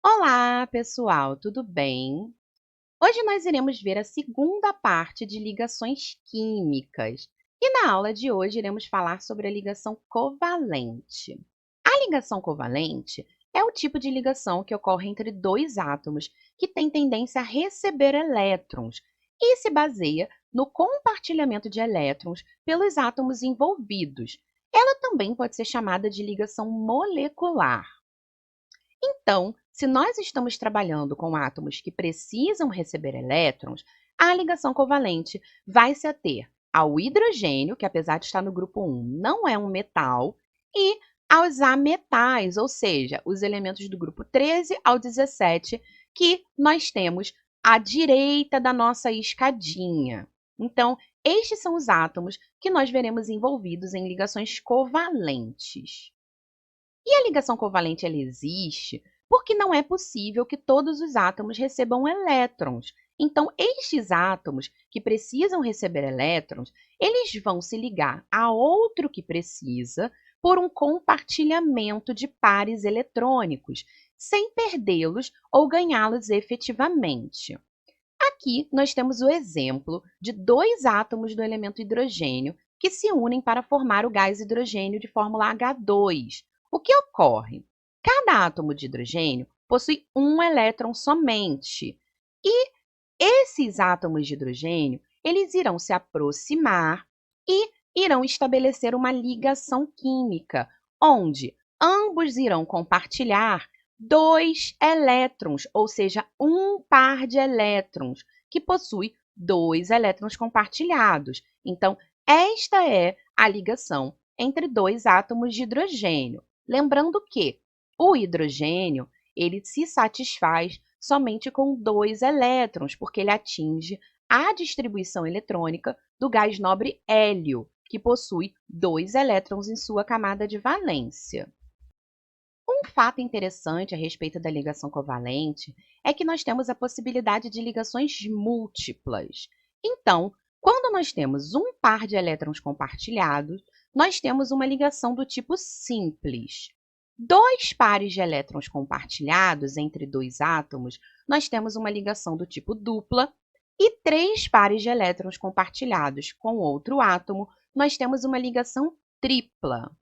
Olá, pessoal, tudo bem? Hoje nós iremos ver a segunda parte de ligações químicas. E na aula de hoje iremos falar sobre a ligação covalente. A ligação covalente é o tipo de ligação que ocorre entre dois átomos que têm tendência a receber elétrons e se baseia no compartilhamento de elétrons pelos átomos envolvidos. Ela também pode ser chamada de ligação molecular. Então, se nós estamos trabalhando com átomos que precisam receber elétrons, a ligação covalente vai se ater ao hidrogênio, que apesar de estar no grupo 1, não é um metal, e aos ametais, ou seja, os elementos do grupo 13 ao 17, que nós temos à direita da nossa escadinha. Então, estes são os átomos que nós veremos envolvidos em ligações covalentes. E a ligação covalente ela existe porque não é possível que todos os átomos recebam elétrons. Então, estes átomos que precisam receber elétrons, eles vão se ligar a outro que precisa por um compartilhamento de pares eletrônicos, sem perdê-los ou ganhá-los efetivamente. Aqui nós temos o exemplo de dois átomos do elemento hidrogênio que se unem para formar o gás hidrogênio de fórmula H2. O que ocorre? Cada átomo de hidrogênio possui um elétron somente. E esses átomos de hidrogênio, eles irão se aproximar e irão estabelecer uma ligação química, onde ambos irão compartilhar dois elétrons, ou seja, um par de elétrons, que possui dois elétrons compartilhados. Então, esta é a ligação entre dois átomos de hidrogênio. Lembrando que o hidrogênio ele se satisfaz somente com dois elétrons, porque ele atinge a distribuição eletrônica do gás nobre hélio, que possui dois elétrons em sua camada de valência. Um fato interessante a respeito da ligação covalente é que nós temos a possibilidade de ligações múltiplas. Então, quando nós temos um par de elétrons compartilhados, nós temos uma ligação do tipo simples. Dois pares de elétrons compartilhados entre dois átomos, nós temos uma ligação do tipo dupla, e três pares de elétrons compartilhados com outro átomo, nós temos uma ligação tripla.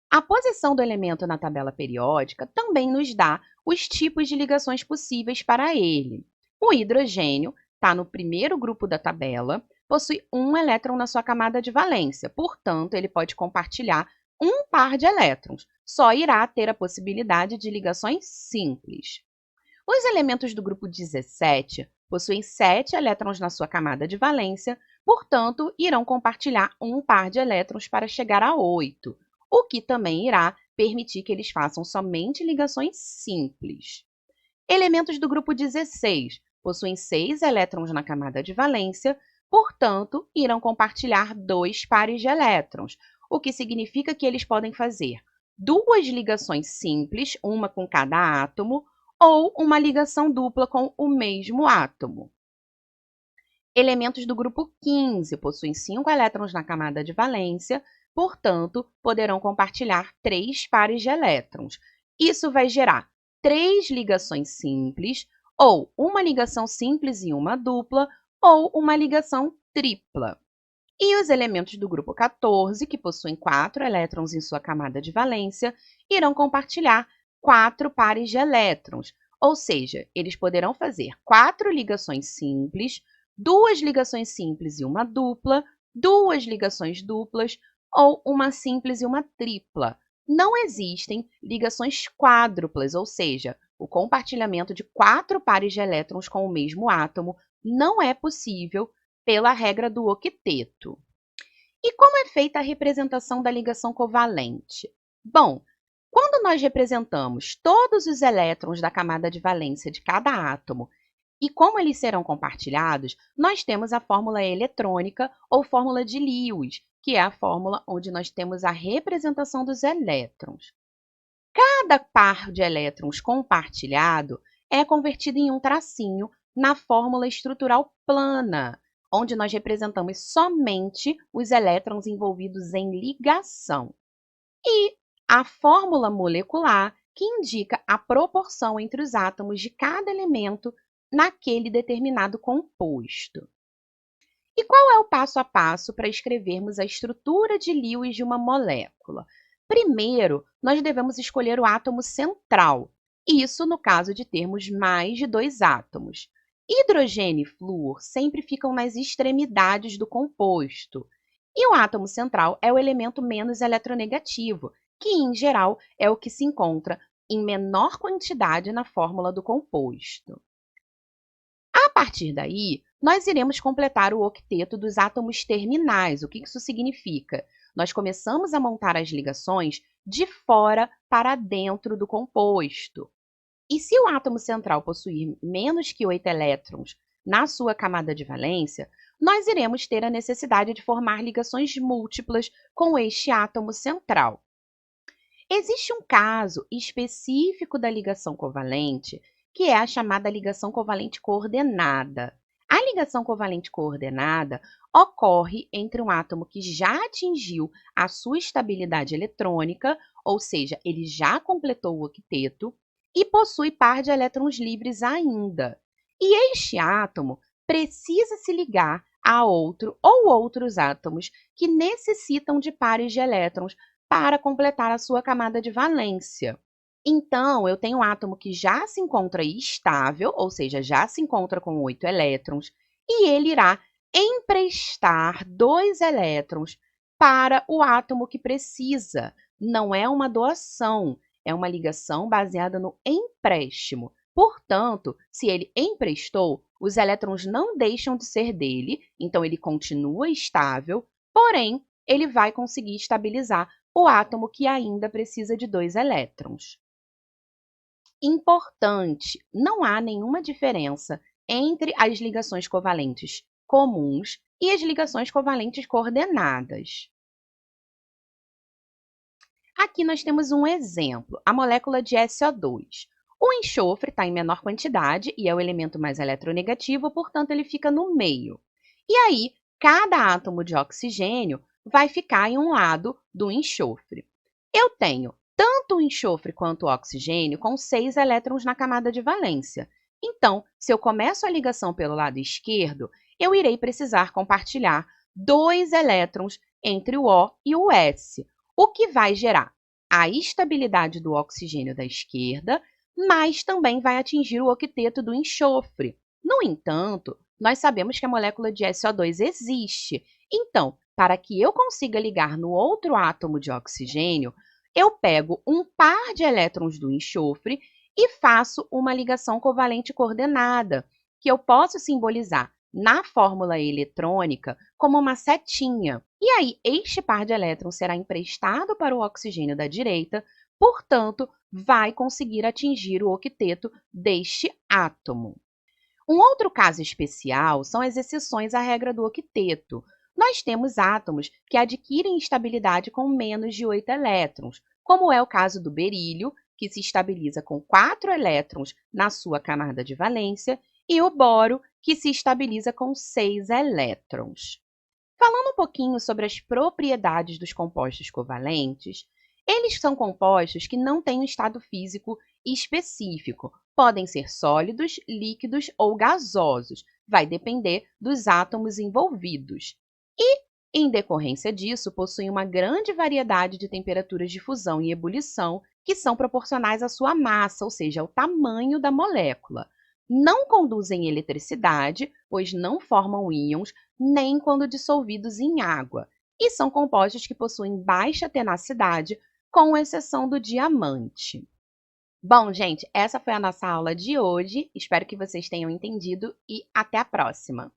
A posição do elemento na tabela periódica também nos dá os tipos de ligações possíveis para ele. O hidrogênio está no primeiro grupo da tabela, possui um elétron na sua camada de valência, portanto, ele pode compartilhar um par de elétrons, só irá ter a possibilidade de ligações simples. Os elementos do grupo 17 possuem 7 elétrons na sua camada de valência, portanto, irão compartilhar um par de elétrons para chegar a 8, o que também irá permitir que eles façam somente ligações simples. Elementos do grupo 16 possuem 6 elétrons na camada de valência, portanto, irão compartilhar 2 pares de elétrons, o que significa que eles podem fazer duas ligações simples, uma com cada átomo, ou uma ligação dupla com o mesmo átomo. Elementos do grupo 15 possuem 5 elétrons na camada de valência, portanto, poderão compartilhar 3 pares de elétrons. Isso vai gerar 3 ligações simples, ou uma ligação simples e uma dupla, ou uma ligação tripla. E os elementos do grupo 14, que possuem 4 elétrons em sua camada de valência, irão compartilhar 4 pares de elétrons, ou seja, eles poderão fazer 4 ligações simples, 2 ligações simples e uma dupla, 2 ligações duplas ou uma simples e uma tripla. Não existem ligações quádruplas, ou seja, o compartilhamento de 4 pares de elétrons com o mesmo átomo não é possível pela regra do octeto. E como é feita a representação da ligação covalente? Bom, quando nós representamos todos os elétrons da camada de valência de cada átomo e como eles serão compartilhados, nós temos a fórmula eletrônica ou fórmula de Lewis, que é a fórmula onde nós temos a representação dos elétrons. Cada par de elétrons compartilhado é convertido em um tracinho na fórmula estrutural plana, onde nós representamos somente os elétrons envolvidos em ligação. E a fórmula molecular, que indica a proporção entre os átomos de cada elemento naquele determinado composto. E qual é o passo a passo para escrevermos a estrutura de Lewis de uma molécula? Primeiro, nós devemos escolher o átomo central, isso no caso de termos mais de dois átomos. Hidrogênio e flúor sempre ficam nas extremidades do composto. E o átomo central é o elemento menos eletronegativo, que, em geral, é o que se encontra em menor quantidade na fórmula do composto. A partir daí, nós iremos completar o octeto dos átomos terminais. O que isso significa? Nós começamos a montar as ligações de fora para dentro do composto. E se o átomo central possuir menos que 8 elétrons na sua camada de valência, nós iremos ter a necessidade de formar ligações múltiplas com este átomo central. Existe um caso específico da ligação covalente, que é a chamada ligação covalente coordenada. A ligação covalente coordenada ocorre entre um átomo que já atingiu a sua estabilidade eletrônica, ou seja, ele já completou o octeto, e possui par de elétrons livres ainda. E este átomo precisa se ligar a outro ou outros átomos que necessitam de pares de elétrons para completar a sua camada de valência. Então, eu tenho um átomo que já se encontra estável, ou seja, já se encontra com 8 elétrons, e ele irá emprestar 2 elétrons para o átomo que precisa. Não é uma doação, é uma ligação baseada no empréstimo. Portanto, se ele emprestou, os elétrons não deixam de ser dele, então ele continua estável, porém, ele vai conseguir estabilizar o átomo que ainda precisa de 2 elétrons. Importante, não há nenhuma diferença entre as ligações covalentes comuns e as ligações covalentes coordenadas. Aqui nós temos um exemplo, a molécula de SO2. O enxofre está em menor quantidade e é o elemento mais eletronegativo, portanto, ele fica no meio. E aí, cada átomo de oxigênio vai ficar em um lado do enxofre. Eu tenho tanto o enxofre quanto o oxigênio com 6 elétrons na camada de valência. Então, se eu começo a ligação pelo lado esquerdo, eu irei precisar compartilhar 2 elétrons entre o O e o S, o que vai gerar a estabilidade do oxigênio da esquerda, mas também vai atingir o octeto do enxofre. No entanto, nós sabemos que a molécula de SO2 existe. Então, para que eu consiga ligar no outro átomo de oxigênio, eu pego um par de elétrons do enxofre e faço uma ligação covalente coordenada, que eu posso simbolizar na fórmula eletrônica como uma setinha. E aí, este par de elétrons será emprestado para o oxigênio da direita, portanto, vai conseguir atingir o octeto deste átomo. Um outro caso especial são as exceções à regra do octeto. Nós temos átomos que adquirem estabilidade com menos de 8 elétrons, como é o caso do berílio, que se estabiliza com 4 elétrons na sua camada de valência, e o boro, que se estabiliza com 6 elétrons. Falando um pouquinho sobre as propriedades dos compostos covalentes, eles são compostos que não têm um estado físico específico. Podem ser sólidos, líquidos ou gasosos. Vai depender dos átomos envolvidos. E, em decorrência disso, possuem uma grande variedade de temperaturas de fusão e ebulição que são proporcionais à sua massa, ou seja, ao tamanho da molécula. Não conduzem eletricidade, pois não formam íons, nem quando dissolvidos em água, e são compostos que possuem baixa tenacidade, com exceção do diamante. Bom, gente, essa foi a nossa aula de hoje. Espero que vocês tenham entendido e até a próxima!